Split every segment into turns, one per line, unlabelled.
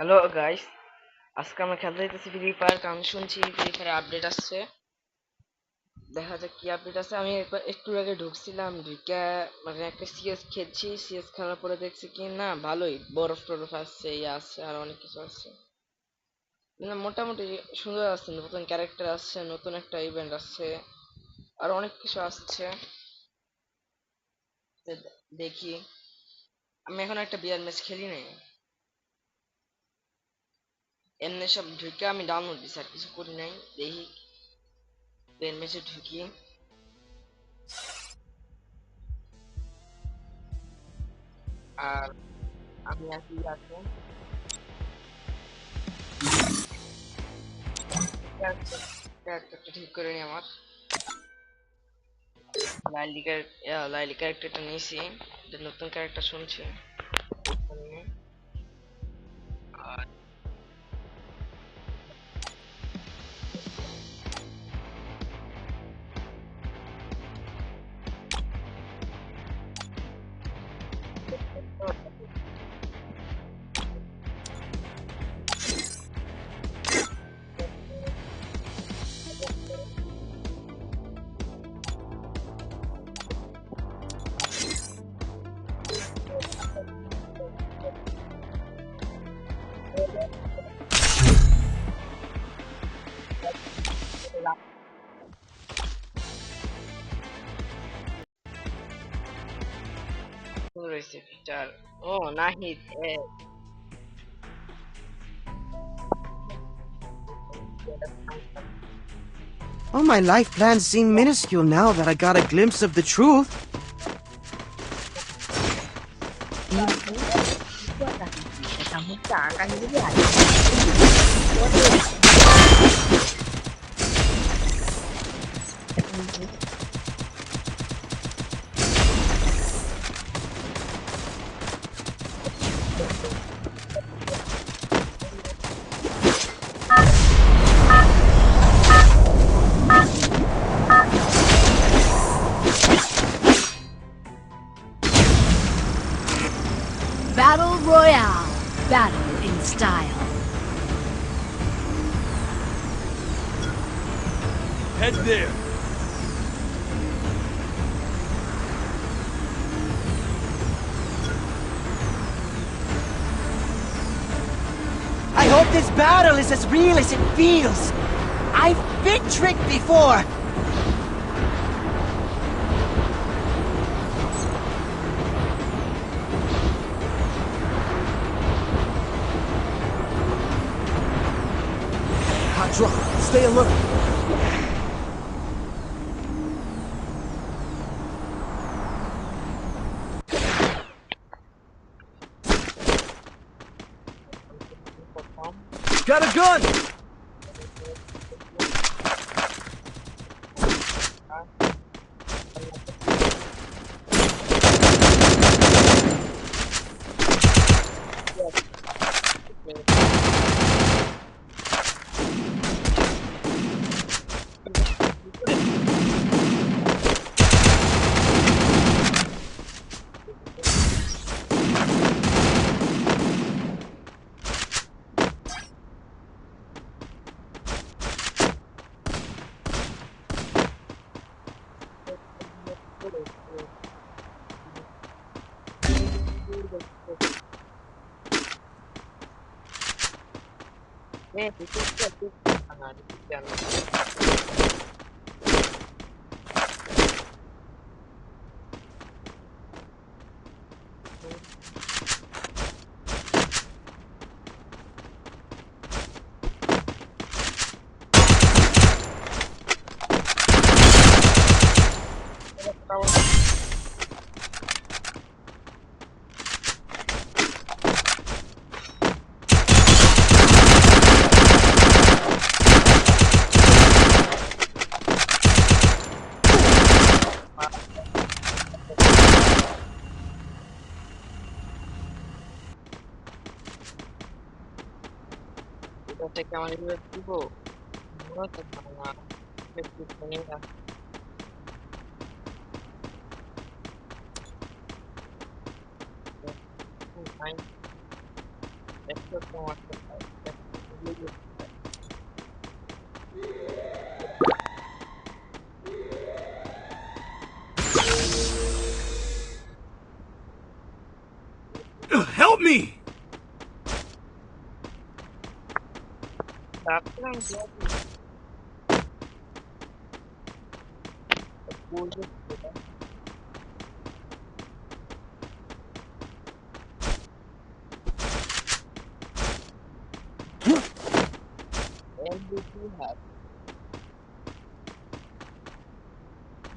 Hello guys, আজকে আমরা খেলতে যাইতেছি ফ্রি ফায়ার। কারণ শুনছি ফ্রি ফায়ার আপডেট আসছে। দেখা যাক কি আপডেট আছে। আমি একটু আগে ঢুকছিলাম, ঢুকে মানে একটা সিএস খেলছি। সিএস খেলার পরে দেখছি কি না ভালোই বরফ টরফ আসছে, ইয়ে আসছে, আর অনেক কিছু আসছে। মানে মোটামুটি সুন্দর আসছে, নতুন ক্যারেক্টার আসছে, নতুন একটা ইভেন্ট আসছে, আর অনেক কিছু আসছে। তো দেখি। আমি এখন একটা বিয়ার ম্যাচ খেলি নাই, এমনি সব ঢুকে আমি ডাউনলোড দিছি, আর কিছু করি নাই। দেখি বিয়ার ম্যাচে ঢুকি। আর আমি আছি আছে ক্যারেক্টারটা ঠিক করে নি আমার। লাইলি ক্যারেক্টারটা নিয়েছি, এটা নতুন ক্যারেক্টার শুনছি। আর রয়েছে ফিচার। ও Nahid
All my life plans seem minuscule now that I got a glimpse of the truth.
Battle Royale. Battle in style.
Head there.
I hope this battle is as real as it feels. I've been tricked before. Hot drop. Stay alert. Got a gun!
এটা থেকে আমার এগুলো দিব মনে হচ্ছে না। একটু শুনি না। নাই, একটু কম আসতে পারে, একটু মিলিয়ে যেতে পারে।
Help me!
ভাবছিলাম যে বলবো সেটা। MVP হাত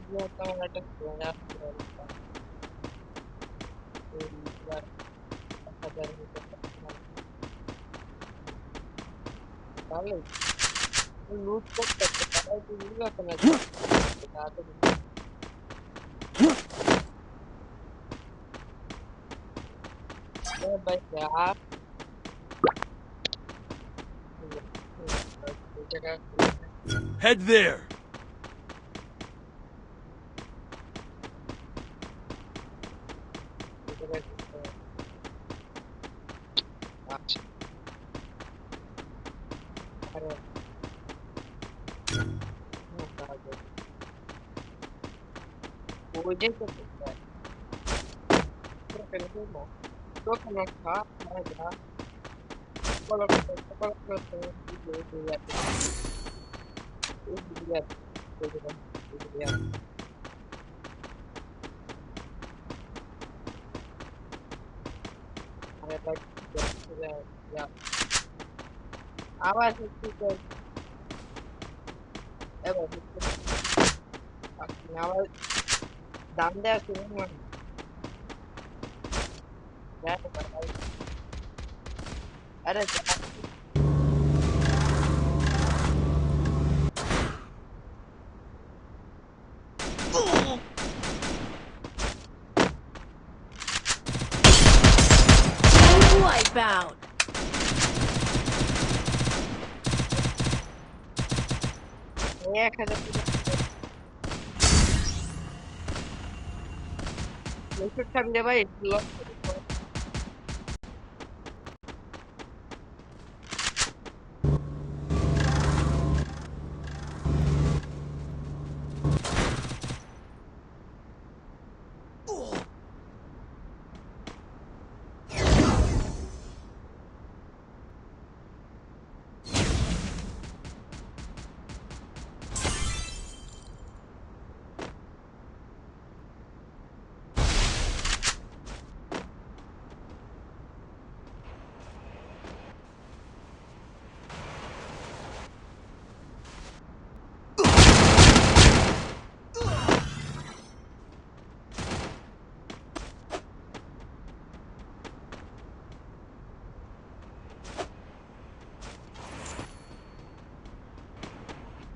দিয়ে তেমন একটা ট্রেনার হাজার মতো তাহলে লুট করতে তারাই তো বুঝলো না তাড়াতাড়ি ভাই আর এই জায়গা
Head there!
এই জায়গায় আচ্ছা আরে ওই যে তো তখন খা যা বলো আবার এবার আবার দাম দেওয়া শুরু মানে আরে
Wipeout.
এক হাজার টাকা ভাই লস